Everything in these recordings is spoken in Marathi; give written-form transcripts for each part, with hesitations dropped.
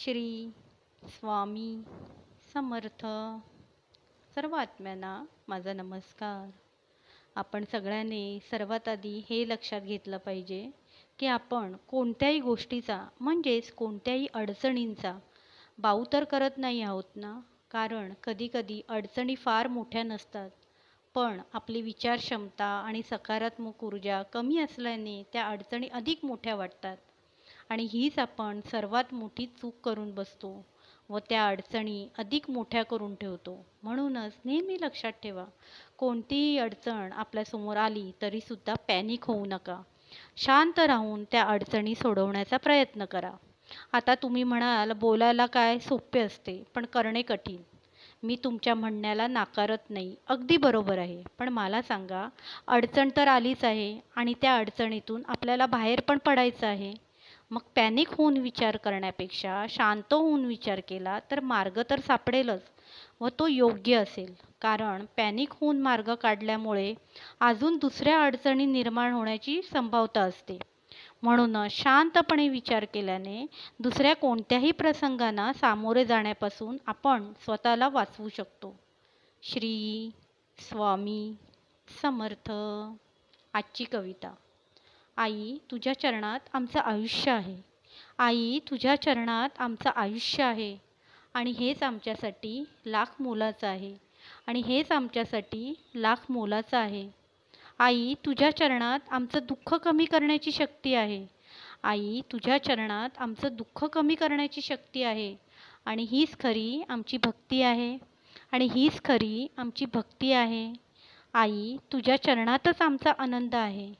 श्री स्वामी समर्थ. सर्व आत्म्यांना माझा नमस्कार. आपण सगळ्यांनी सर्वात आधी हे लक्षात घेतलं पाहिजे की आपण कोणत्याही गोष्टीचा म्हणजेच कोणत्याही अडचणींचा बाऊ तर करत नाही आहोत ना. कारण कधीकधी अडचणी फार मोठ्या नसतात, पण आपली विचारक्षमता आणि सकारात्मक ऊर्जा कमी असल्याने त्या अडचणी अधिक मोठ्या वाटतात आणि हीच आपण सर्वात मोठी चूक करून बसतो व त्या अडचणी अधिक मोठ्या करून ठेवतो. म्हणूनच नेहमी लक्षात ठेवा, कोणतीही अडचण आपल्यासमोर आली तरीसुद्धा पॅनिक होऊ नका. शांत राहून त्या अडचणी सोडवण्याचा प्रयत्न करा. आता तुम्ही म्हणाल, बोलायला काय सोपे असते पण करणे कठीण. मी तुमच्या म्हणण्याला नाकारत नाही, अगदी बरोबर आहे. पण मला सांगा, अडचण तर आलीच आहे आणि त्या अडचणीतून आपल्याला बाहेर पण पडायचं आहे. मग पॅनिक होऊन विचार करण्यापेक्षा शांत होऊन विचार केला तर मार्ग तर सापडेलच व तो योग्य असेल. कारण पॅनिक होऊन मार्ग काढल्यामुळे अजून दुसऱ्या अडचणी निर्माण होण्याची संभाव्यता असते. म्हणूनच शांतपणे विचार केल्याने दुसऱ्या कोणत्याही प्रसंगांना सामोरे जाण्यापासून आपण स्वतःला वाचवू शकतो. श्री स्वामी समर्थ. आजची कविता. आई, तुझ्या चरणात आमचं आयुष्य आहे. आई, तुझ्या चरणात आमचं आयुष्य आहे आणि हेच आमच्यासाठी लाख मोलाचं आहे आणि हेच आमच्यासाठी लाख मोलाचं आहे. आई, तुझ्या चरणात आमचं दुःख कमी करण्याची शक्ती आहे. आई, तुझ्या चरणात आमचं दुःख कमी करण्याची शक्ती आहे आणि हीच खरी आमची भक्ती आहे आणि हीच खरी आमची भक्ती आहे. आई, तुझ्या चरणातच आमचा आनंद आहे.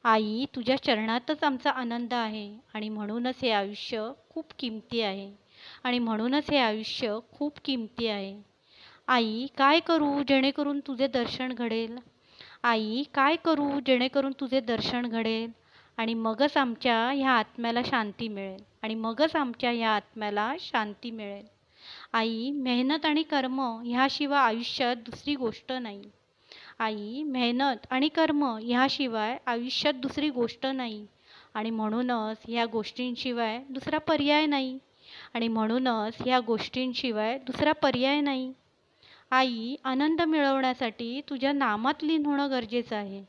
आई, तुझ्या चरणातच आमचा आनंद आहे आणि म्हणूनच हे आयुष्य खूप किमती आहे आणि म्हणूनच हे आयुष्य खूप किमती आहे. आई, काय करू जेणेकरून तुझे दर्शन घडेल? आई, काय करू जेणेकरून तुझे दर्शन घडेल आणि मगच आमच्या ह्या आत्म्याला शांती मिळेल आणि मगच आमच्या ह्या आत्म्याला शांती मिळेल. आई, मेहनत आणि कर्म ह्याशिवाय आयुष्यात दुसरी गोष्ट नाही. आई, मेहनत आणि कर्म ह्याशिवाय आयुष्यात दुसरी गोष्ट नाही आणि म्हणूनच ह्या गोष्टींशिवाय दुसरा पर्याय नाही आणि म्हणूनच ह्या गोष्टींशिवाय दुसरा पर्याय नाही. आई, आनंद मिळवण्यासाठी तुझ्या नामात लीन होणं गरजेचं आहे.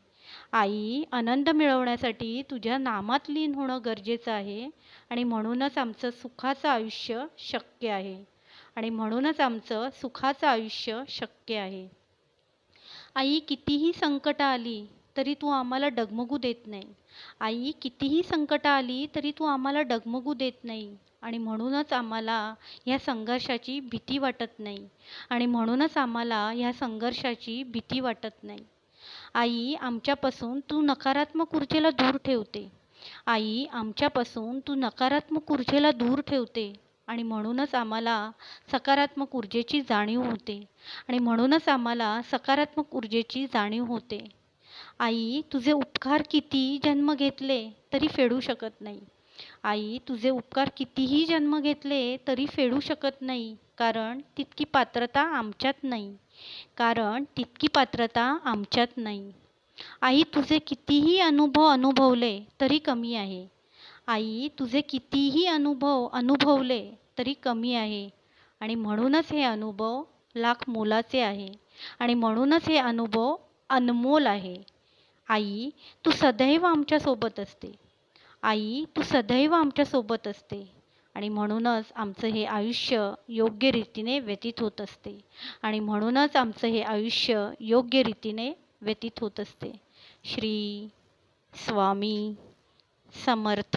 आई, आनंद मिळवण्यासाठी तुझ्या नामात लीन होणं गरजेचं आहे आणि म्हणूनच आमचं सुखाचं आयुष्य शक्य आहे आणि म्हणूनच आमचं सुखाचं आयुष्य शक्य आहे. आई, कितीही संकटं आली तरी तू आम्हाला डगमगू देत नाही. आई, कितीही संकटं आली तरी तू आम्हाला डगमगू देत नाही आणि म्हणूनच आम्हाला ह्या संघर्षाची भीती वाटत नाही आणि म्हणूनच आम्हाला ह्या संघर्षाची भीती वाटत नाही. आई, आमच्यापासून तू नकारात्मक ऊर्जेला दूर ठेवते. आई, आमच्यापासून तू नकारात्मक ऊर्जेला दूर ठेवते आणि म्हणूनच आम्हाला सकारात्मक ऊर्जेची जाणीव होते आणि म्हणूनच आम्हाला सकारात्मक ऊर्जेची जाणीव होते. आई, तुझे उपकार किती जन्म घेतले तरी फेडू शकत नाही. आई, तुझे उपकार कितीही जन्म घेतले तरी फेडू शकत नाही. कारण तितकी पात्रता आमच्यात नाही. कारण तितकी पात्रता आमच्यात नाही. आई, तुझे कितीही अनुभव अनुभवले तरी कमी आहे. आई, तुझे कितीही अनुभव अनुभवले तरी कमी आहे आणि म्हणूनच हे अनुभव लाख मोलाचे आहे आणि म्हणूनच हे अनुभव अनमोल आहे. आई, तू सदैव आमच्यासोबत असते. आई, तू सदैव आमच्यासोबत असते आणि म्हणूनच आमचं हे आयुष्य योग्य रीतीने व्यतीत होत असते आणि म्हणूनच आमचं हे आयुष्य योग्य रीतीने व्यतीत होत असते. श्री स्वामी समर्थ.